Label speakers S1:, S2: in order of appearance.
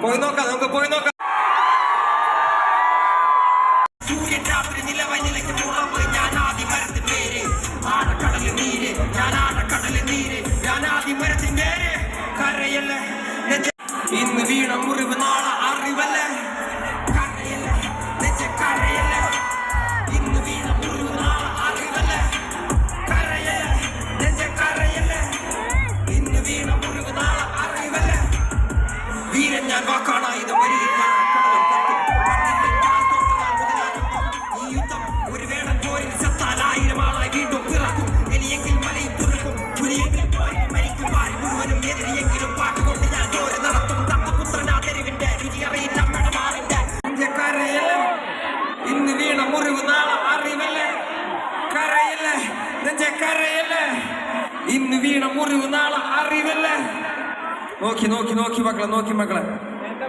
S1: പോയി നോക്കാം, നമുക്ക് പോയി നോക്കാം. ഇന്ന് വീണ മുറിവ് നാളെ അറിവല്ലേ, ഇന്ന് വീണ മുറിവ് നാളെ അറിവല്ലേ, ഇന്ന് വീണ മുറിവ് നാളെ അറിവല്ലേ. വീരൻ ഞാൻ വാക്കാണ് ഇത് ഈ യുദ്ധം ഒരു വേടൻ പോരിൽ സത്താൽ 1000 ആളായി വീണ്ടും പിറക്കും. എലിയെങ്കിൽ മലയും തുറക്കും, പുലിയെങ്കിൽ പോരിൽ മരിക്കും. വാരി മുഴുവനും എതിരിയെങ്കിലും പാട്ടുകൊണ്ട് ഞാൻ ജോലി നടത്തും. തത്തപുത്രനാ തെരുവിന്റെ രുചിയറിയില്ല അമ്മടമാറിന്റെ കരയല്ലേ. ഇന്ന് വീണ മുറിവ് നാളെ അറിവല്ലേ, കരയല്ലേ നെഞ്ചെ കരയല്ലേ. ഇന്ന് വീണ മുറിവ് നാളെ അറിവല്ലേ. നോക്കി നോക്കി നോക്കി മക്കളെ, നോക്കി മക്കളെ.